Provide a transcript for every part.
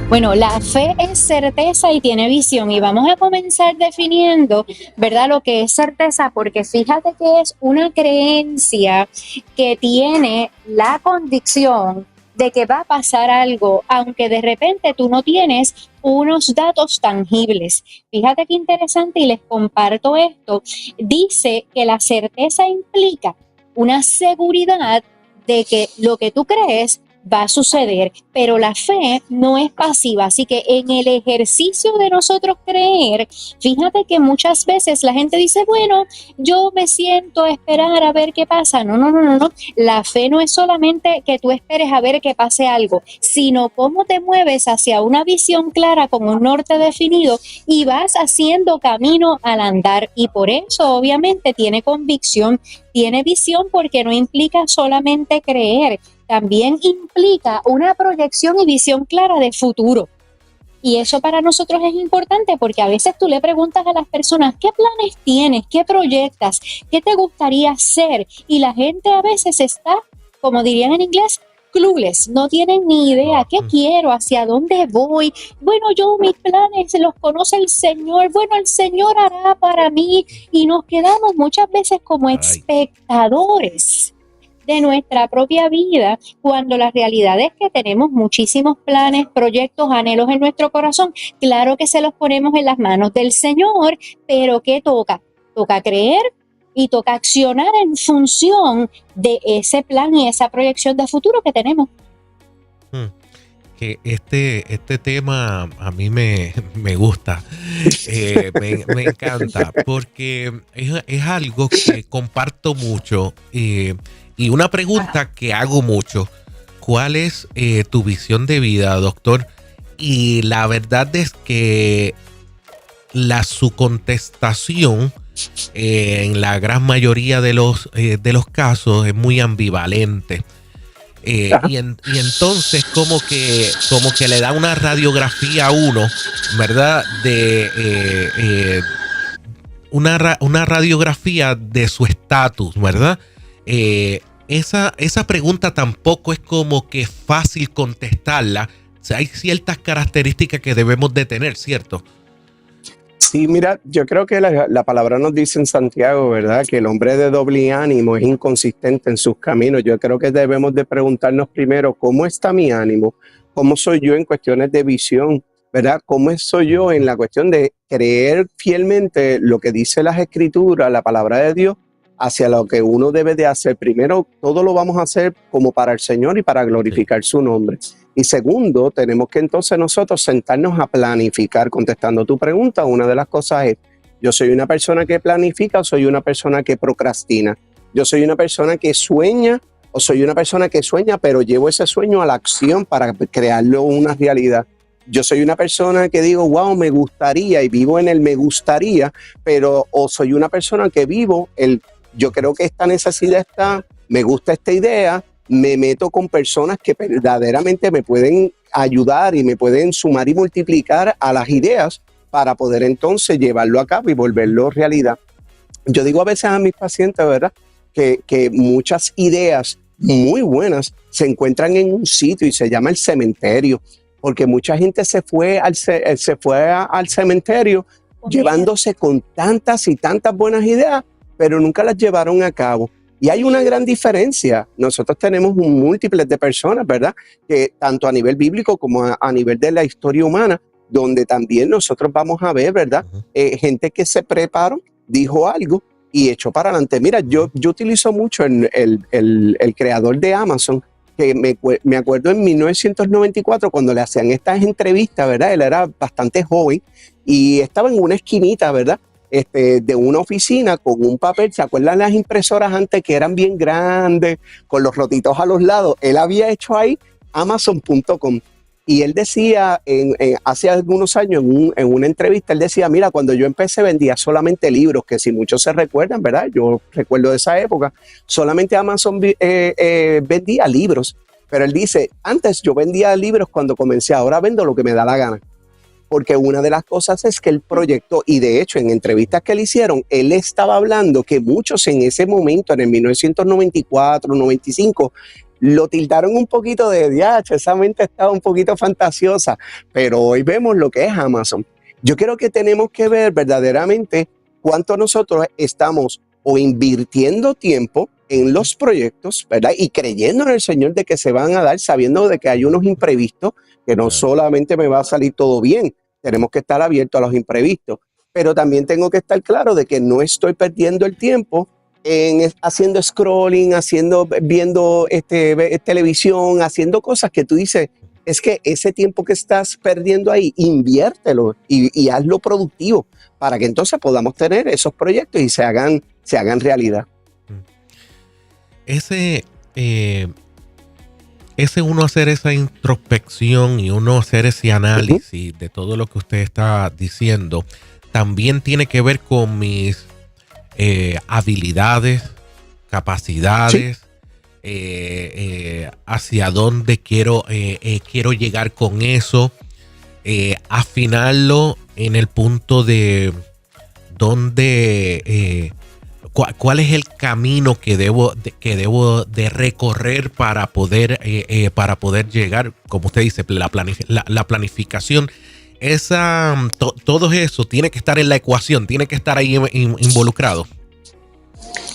Bueno, la fe es certeza y tiene visión y vamos a comenzar definiendo, ¿verdad? Lo que es certeza, porque fíjate que es una creencia que tiene la convicción de que va a pasar algo, aunque de repente tú no tienes unos datos tangibles. Fíjate qué interesante y les comparto esto. Dice que la certeza implica una seguridad de que lo que tú crees va a suceder, pero la fe no es pasiva, así que en el ejercicio de nosotros creer, fíjate que muchas veces la gente dice, bueno, yo me siento a esperar a ver qué pasa. No, no, no, no, no. La fe no es solamente que tú esperes a ver que pase algo, sino cómo te mueves hacia una visión clara con un norte definido y vas haciendo camino al andar, y por eso obviamente tiene convicción, tiene visión, porque no implica solamente creer, también implica una proyección y visión clara de futuro. Y eso para nosotros es importante porque a veces tú le preguntas a las personas, ¿qué planes tienes? ¿Qué proyectas? ¿Qué te gustaría hacer? Y la gente a veces está, como dirían en inglés, clueless, no tienen ni idea qué quiero, hacia dónde voy. Bueno, yo mis planes los conoce el Señor, bueno, el Señor hará para mí, y nos quedamos muchas veces como espectadores de nuestra propia vida, cuando la realidad es que tenemos muchísimos planes, proyectos, anhelos en nuestro corazón. Claro que se los ponemos en las manos del Señor, pero ¿qué toca? Toca creer y toca accionar en función de ese plan y esa proyección de futuro que tenemos. Que este tema a mí me gusta, me encanta, porque es algo que comparto mucho, y una pregunta que hago mucho: ¿cuál es tu visión de vida, doctor? Y la verdad es que su contestación, en la gran mayoría de los casos, es muy ambivalente. Y entonces como que le da una radiografía a uno, ¿verdad? Una radiografía de su estatus, ¿verdad? Esa pregunta tampoco es como que fácil contestarla. O sea, hay ciertas características que debemos de tener, ¿cierto? Sí, mira, yo creo que la palabra nos dice en Santiago, ¿verdad? Que el hombre de doble ánimo es inconsistente en sus caminos. Yo creo que debemos de preguntarnos primero, ¿cómo está mi ánimo? ¿Cómo soy yo en cuestiones de visión? ¿Verdad? ¿Cómo soy yo en la cuestión de creer fielmente lo que dice las escrituras, la palabra de Dios, hacia lo que uno debe de hacer? Primero, todo lo vamos a hacer como para el Señor y para glorificar su nombre. Y segundo, tenemos que entonces nosotros sentarnos a planificar. Contestando tu pregunta, una de las cosas es, ¿yo soy una persona que planifica o soy una persona que procrastina? ¿Yo soy una persona que sueña o soy una persona que sueña pero llevo ese sueño a la acción para crearlo una realidad? Yo soy una persona que digo, wow, me gustaría, y vivo en el me gustaría, pero o soy una persona que vivo yo creo que esta necesidad está, me gusta esta idea, me meto con personas que verdaderamente me pueden ayudar y me pueden sumar y multiplicar a las ideas para poder entonces llevarlo a cabo y volverlo realidad. Yo digo a veces a mis pacientes, ¿verdad?, que muchas ideas muy buenas se encuentran en un sitio y se llama el cementerio, porque mucha gente se fue al cementerio llevándose con tantas y tantas buenas ideas, pero nunca las llevaron a cabo. Y hay una gran diferencia. Nosotros tenemos múltiples de personas, ¿verdad?, que tanto a nivel bíblico como a nivel de la historia humana, donde también nosotros vamos a ver, ¿verdad?, gente que se preparó, dijo algo y echó para adelante. Mira, yo utilizo mucho el creador de Amazon, que me acuerdo en 1994 cuando le hacían estas entrevistas, ¿verdad? Él era bastante joven y estaba en una esquinita, ¿verdad?, de una oficina con un papel. ¿Se acuerdan las impresoras antes que eran bien grandes, con los rotitos a los lados? Él había hecho ahí Amazon.com. Y él decía, hace algunos años, en una entrevista, él decía, mira, cuando yo empecé vendía solamente libros, que si muchos se recuerdan, ¿verdad? Yo recuerdo de esa época, solamente Amazon vendía libros. Pero él dice, antes yo vendía libros cuando comencé, ahora vendo lo que me da la gana. Porque una de las cosas es que él proyectó, y de hecho en entrevistas que le hicieron, él estaba hablando que muchos en ese momento, en el 1994, 95, lo tildaron un poquito de diacho, esa mente estaba un poquito fantasiosa, pero hoy vemos lo que es Amazon. Yo creo que tenemos que ver verdaderamente cuánto nosotros estamos o invirtiendo tiempo en los proyectos, ¿verdad? Y creyendo en el Señor de que se van a dar, sabiendo de que hay unos imprevistos, que no solamente me va a salir todo bien, tenemos que estar abiertos a los imprevistos, pero también tengo que estar claro de que no estoy perdiendo el tiempo haciendo scrolling, viendo televisión, haciendo cosas que tú dices, es que ese tiempo que estás perdiendo ahí, inviértelo y hazlo productivo para que entonces podamos tener esos proyectos y se hagan realidad. Ese uno hacer esa introspección y uno hacer ese análisis de todo lo que usted está diciendo, también tiene que ver con mis habilidades, capacidades, hacia dónde quiero llegar con eso, afinarlo en el punto de dónde, cuál es el camino que debo de recorrer para poder llegar, como usted dice, la planificación. Todo eso tiene que estar en la ecuación, tiene que estar ahí involucrado.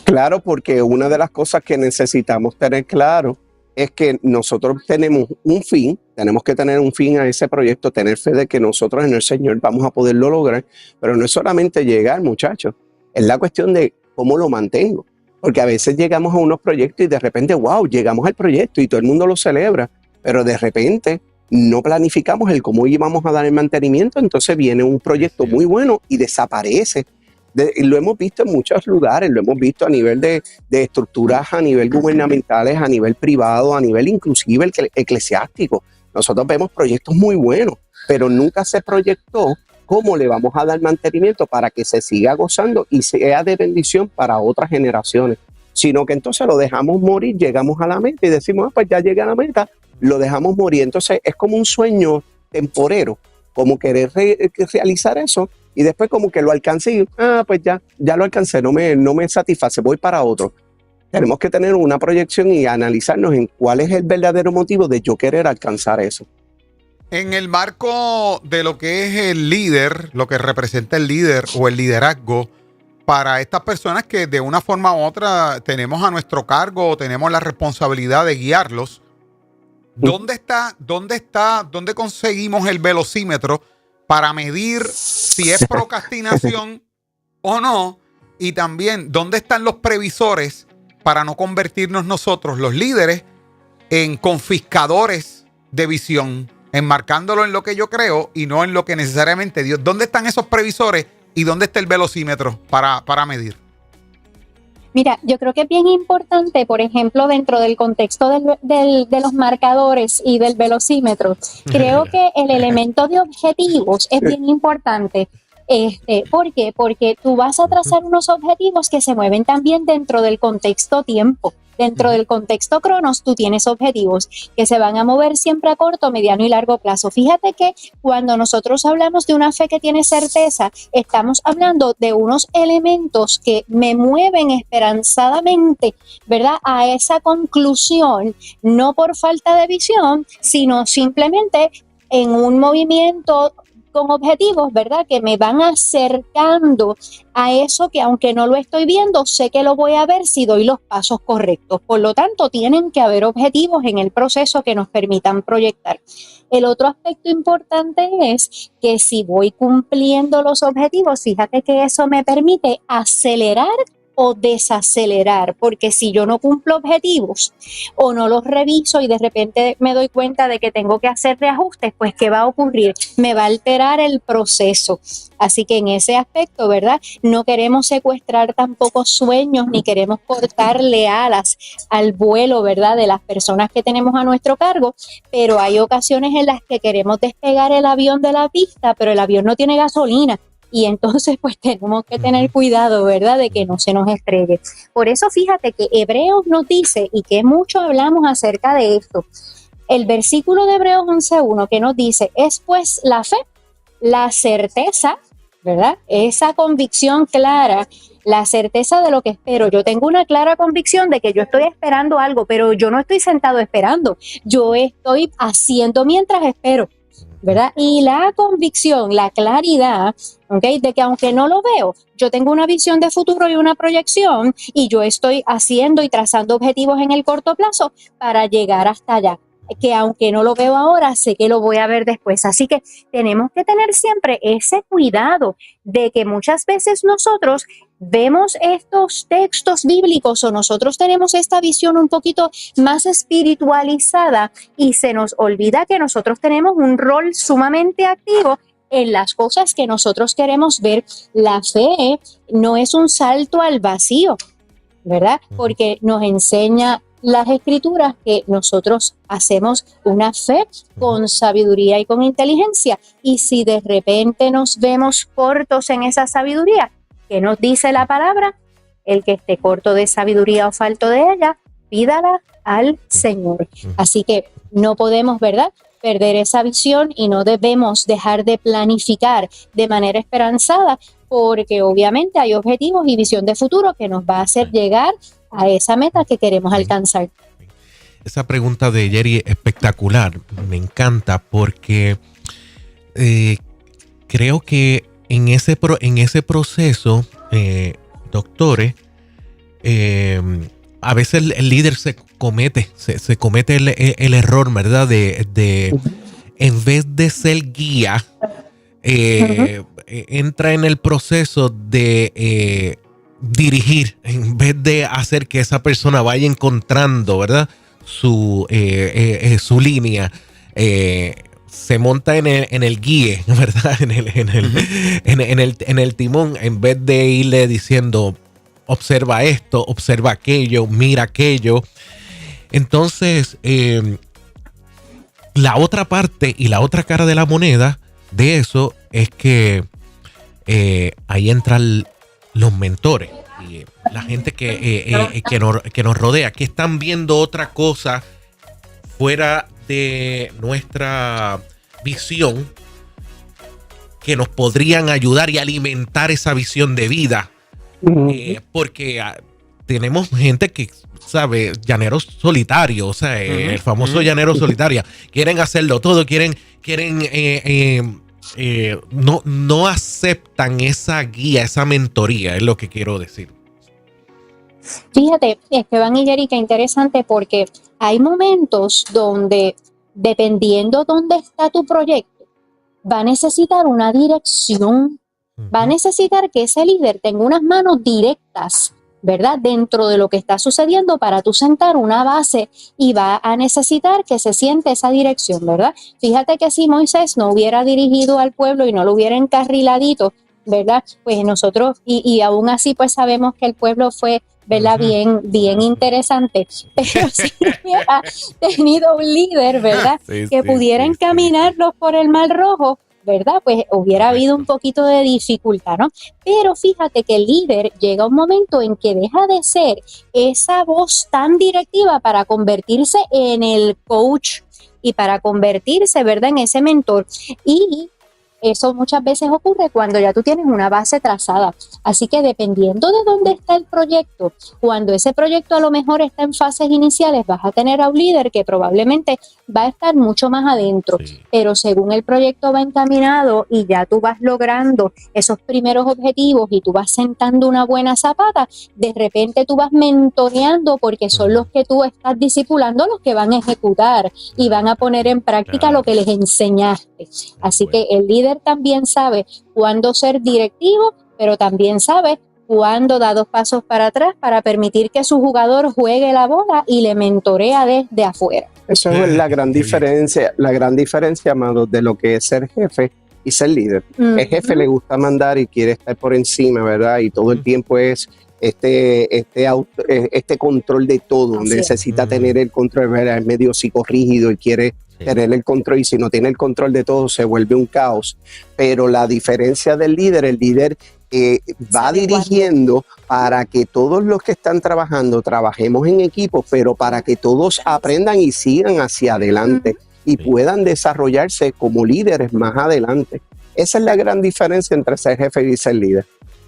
Claro, porque una de las cosas que necesitamos tener claro es que nosotros tenemos un fin, tenemos que tener un fin a ese proyecto, tener fe de que nosotros en el Señor vamos a poderlo lograr, pero no es solamente llegar, muchachos, es la cuestión de cómo lo mantengo, porque a veces llegamos a unos proyectos y de repente, wow, llegamos al proyecto y todo el mundo lo celebra, pero de repente no planificamos el cómo íbamos a dar el mantenimiento, entonces viene un proyecto muy bueno y desaparece. Lo hemos visto en muchos lugares, lo hemos visto a nivel de estructuras, a nivel gubernamentales, a nivel privado, a nivel inclusive eclesiástico. Nosotros vemos proyectos muy buenos, pero nunca se proyectó cómo le vamos a dar mantenimiento para que se siga gozando y sea de bendición para otras generaciones, sino que entonces lo dejamos morir, llegamos a la meta y decimos, pues ya llegué a la meta, lo dejamos morir. Entonces es como un sueño temporero, como querer realizar eso y después como que lo alcancé y pues ya lo alcancé, no me satisface, voy para otro. Tenemos que tener una proyección y analizarnos en cuál es el verdadero motivo de yo querer alcanzar eso. En el marco de lo que es el líder, lo que representa el líder o el liderazgo, para estas personas que de una forma u otra tenemos a nuestro cargo o tenemos la responsabilidad de guiarlos, ¿dónde conseguimos el velocímetro para medir si es procrastinación o no? Y también, ¿dónde están los previsores para no convertirnos nosotros, los líderes, en confiscadores de visión, enmarcándolo en lo que yo creo y no en lo que necesariamente Dios? ¿Dónde están esos previsores y dónde está el velocímetro para medir? Mira, yo creo que es bien importante, por ejemplo, dentro del contexto de los marcadores y del velocímetro, creo que el elemento de objetivos es bien importante. ¿Por qué? Porque tú vas a trazar unos objetivos que se mueven también dentro del contexto tiempo. Dentro del contexto Cronos, tú tienes objetivos que se van a mover siempre a corto, mediano y largo plazo. Fíjate que cuando nosotros hablamos de una fe que tiene certeza, estamos hablando de unos elementos que me mueven esperanzadamente, ¿verdad?, a esa conclusión, no por falta de visión, sino simplemente en un movimiento con objetivos, ¿verdad?, que me van acercando a eso que aunque no lo estoy viendo, sé que lo voy a ver si doy los pasos correctos. Por lo tanto, tienen que haber objetivos en el proceso que nos permitan proyectar. El otro aspecto importante es que si voy cumpliendo los objetivos, fíjate que eso me permite acelerar o desacelerar, porque si yo no cumplo objetivos o no los reviso y de repente me doy cuenta de que tengo que hacer reajustes, pues ¿qué va a ocurrir? Me va a alterar el proceso. Así que en ese aspecto, ¿verdad?, no queremos secuestrar tampoco sueños ni queremos cortarle alas al vuelo, ¿verdad?, de las personas que tenemos a nuestro cargo, pero hay ocasiones en las que queremos despegar el avión de la pista, pero el avión no tiene gasolina. Y entonces pues tenemos que tener cuidado, ¿verdad?, de que no se nos estrelle. Por eso fíjate que Hebreos nos dice, y que mucho hablamos acerca de esto, el versículo de Hebreos 11:1 que nos dice, es pues la fe, la certeza, ¿verdad?, esa convicción clara la certeza de lo que espero. Yo tengo una clara convicción de que yo estoy esperando algo, pero yo no estoy sentado esperando. Yo estoy haciendo mientras espero, ¿verdad? Y la convicción, la claridad, ¿okay?, de que aunque no lo veo, yo tengo una visión de futuro y una proyección y yo estoy haciendo y trazando objetivos en el corto plazo para llegar hasta allá. Que aunque no lo veo ahora, sé que lo voy a ver después. Así que tenemos que tener siempre ese cuidado de que muchas veces nosotros vemos estos textos bíblicos o nosotros tenemos esta visión un poquito más espiritualizada y se nos olvida que nosotros tenemos un rol sumamente activo en las cosas que nosotros queremos ver. La fe no es un salto al vacío, ¿verdad? Porque nos enseña las escrituras que nosotros hacemos una fe con sabiduría y con inteligencia. Y si de repente nos vemos cortos en esa sabiduría, ¿qué nos dice la palabra? El que esté corto de sabiduría o falto de ella, pídala al Señor. Así que no podemos, ¿verdad?, perder esa visión y no debemos dejar de planificar de manera esperanzada, porque obviamente hay objetivos y visión de futuro que nos va a hacer llegar a esa meta que queremos alcanzar. Esa pregunta de Jerry es espectacular, me encanta porque creo que en ese proceso, doctores, a veces el líder se comete el error, ¿verdad? De en vez de ser guía, entra en el proceso de dirigir, en vez de hacer que esa persona vaya encontrando, ¿verdad?, su línea. Se monta en el guíe, ¿verdad?, en el timón, en vez de irle diciendo, observa esto, observa aquello, mira aquello. Entonces, la otra parte y la otra cara de la moneda de eso es que ahí entran los mentores y la gente que nos rodea, que están viendo otra cosa fuera de nuestra visión, que nos podrían ayudar y alimentar esa visión de vida. Porque tenemos gente que sabe, llaneros solitarios, o sea, el famoso llanero solitario, quieren hacerlo todo, no aceptan esa guía, esa mentoría, es lo que quiero decir. Fíjate, Esteban y Jerry, qué interesante, porque hay momentos donde, dependiendo dónde está tu proyecto, va a necesitar una dirección, va a necesitar que ese líder tenga unas manos directas, ¿verdad?, dentro de lo que está sucediendo para tú sentar una base, y va a necesitar que se siente esa dirección, ¿verdad? Fíjate que si Moisés no hubiera dirigido al pueblo y no lo hubiera encarriladito, ¿verdad?, pues nosotros, y aún así pues sabemos que el pueblo fue, ¿verdad?, bien interesante, pero si hubiera tenido un líder, ¿verdad?, que pudiera encaminarlos por el Mar Rojo, ¿verdad?, pues hubiera habido un poquito de dificultad, ¿no? Pero fíjate que el líder llega a un momento en que deja de ser esa voz tan directiva para convertirse en el coach y para convertirse, ¿verdad?, en ese mentor. Y eso muchas veces ocurre cuando ya tú tienes una base trazada. Así que dependiendo de dónde está el proyecto, cuando ese proyecto a lo mejor está en fases iniciales, vas a tener a un líder que probablemente va a estar mucho más adentro. Sí. Pero según el proyecto va encaminado y ya tú vas logrando esos primeros objetivos y tú vas sentando una buena zapata, de repente tú vas mentoreando, porque son los que tú estás discipulando los que van a ejecutar y van a poner en práctica lo que les enseñaste. Así que el líder también sabe cuándo ser directivo, pero también sabe cuándo da 2 pasos para atrás para permitir que su jugador juegue la bola y le mentorea desde afuera. Eso es la gran diferencia, amado, de lo que es ser jefe y ser líder. El jefe le gusta mandar y quiere estar por encima, ¿verdad? Y todo el tiempo es este control de todo. Así necesita tener el control, ¿verdad? Es medio psicorrígido y quiere tener el control, y si no tiene el control de todo se vuelve un caos. Pero la diferencia del líder, el líder va dirigiendo para que todos los que están trabajando trabajemos en equipo, pero para que todos aprendan y sigan hacia adelante y puedan desarrollarse como líderes más adelante. Esa es la gran diferencia entre ser jefe y ser líder.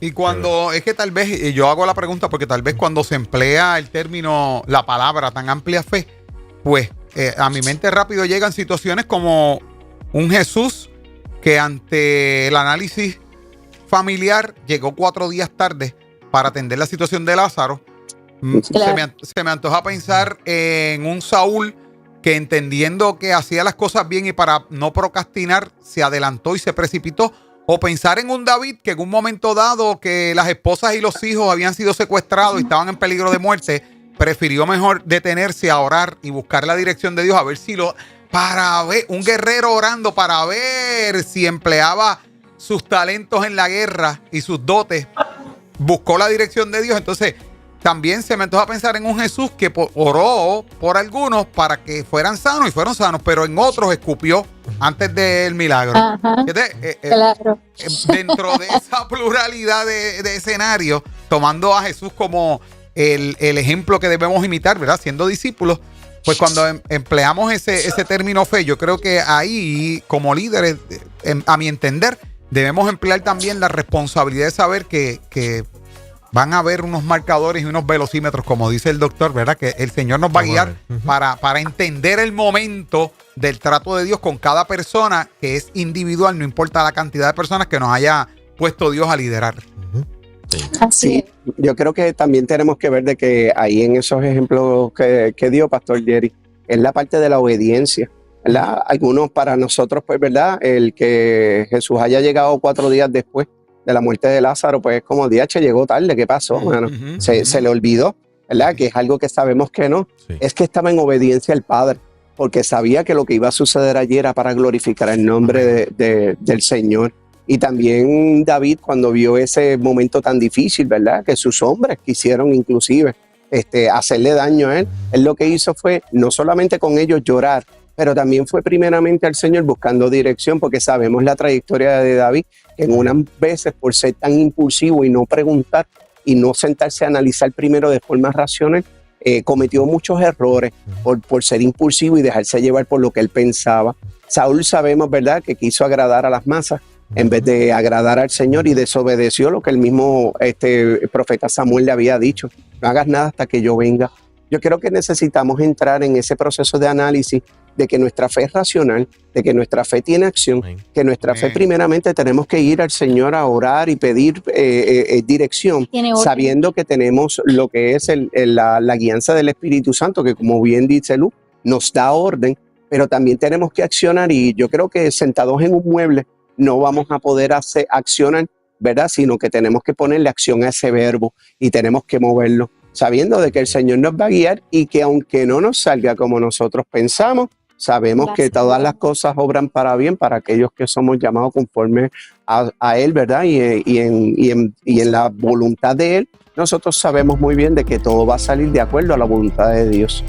Y cuando es que tal vez, y yo hago la pregunta porque tal vez cuando se emplea el término, la palabra tan amplia fe, pues a mi mente rápido llegan situaciones como un Jesús que ante el análisis familiar llegó 4 días tarde para atender la situación de Lázaro. Claro. Se me antoja pensar en un Saúl que entendiendo que hacía las cosas bien y para no procrastinar se adelantó y se precipitó. O pensar en un David que en un momento dado que las esposas y los hijos habían sido secuestrados y estaban en peligro de muerte, prefirió mejor detenerse a orar y buscar la dirección de Dios, a ver si para ver, un guerrero orando para ver si empleaba sus talentos en la guerra y sus dotes, buscó la dirección de Dios. Entonces también se me antoja pensar en un Jesús que oró por algunos para que fueran sanos y fueron sanos, pero en otros escupió antes del milagro. Ajá, claro. Dentro de esa pluralidad de escenarios, tomando a Jesús como el ejemplo que debemos imitar, ¿verdad? Siendo discípulos, pues cuando empleamos ese término fe, yo creo que ahí, como líderes, a mi entender, debemos emplear también la responsabilidad de saber que van a haber unos marcadores y unos velocímetros, como dice el doctor, ¿verdad? Que el Señor nos va a guiar para entender el momento del trato de Dios con cada persona, que es individual, no importa la cantidad de personas que nos haya puesto Dios a liderar. Así es. Sí, yo creo que también tenemos que ver de que ahí en esos ejemplos que dio Pastor Jerry, es la parte de la obediencia, ¿verdad? Algunos para nosotros, pues, ¿verdad? El que Jesús haya llegado 4 días después de la muerte de Lázaro, pues es como, DH, llegó tarde, ¿qué pasó, mano? Se le olvidó, ¿verdad? Que es algo que sabemos que no. Sí. Es que estaba en obediencia al Padre, porque sabía que lo que iba a suceder allí era para glorificar el nombre del Señor. Y también David, cuando vio ese momento tan difícil, ¿verdad? Que sus hombres quisieron inclusive hacerle daño a él lo que hizo fue no solamente con ellos llorar, pero también fue primeramente al Señor buscando dirección, porque sabemos la trayectoria de David, que en unas veces por ser tan impulsivo y no preguntar y no sentarse a analizar primero de forma racional, cometió muchos errores por ser impulsivo y dejarse llevar por lo que él pensaba. Saúl sabemos, ¿verdad?, que quiso agradar a las masas en vez de agradar al Señor y desobedeció lo que el mismo profeta Samuel le había dicho: no hagas nada hasta que yo venga. Yo creo que necesitamos entrar en ese proceso de análisis de que nuestra fe es racional, de que nuestra fe tiene acción, que nuestra fe primeramente tenemos que ir al Señor a orar y pedir dirección, sabiendo que tenemos lo que es la guianza del Espíritu Santo, que como bien dice Lu, nos da orden, pero también tenemos que accionar, y yo creo que sentados en un mueble no vamos a poder accionar, ¿verdad? Sino que tenemos que ponerle acción a ese verbo y tenemos que moverlo, sabiendo de que el Señor nos va a guiar y que aunque no nos salga como nosotros pensamos, sabemos que todas las cosas obran para bien para aquellos que somos llamados conforme a Él, ¿verdad? Y en la voluntad de Él, nosotros sabemos muy bien de que todo va a salir de acuerdo a la voluntad de Dios.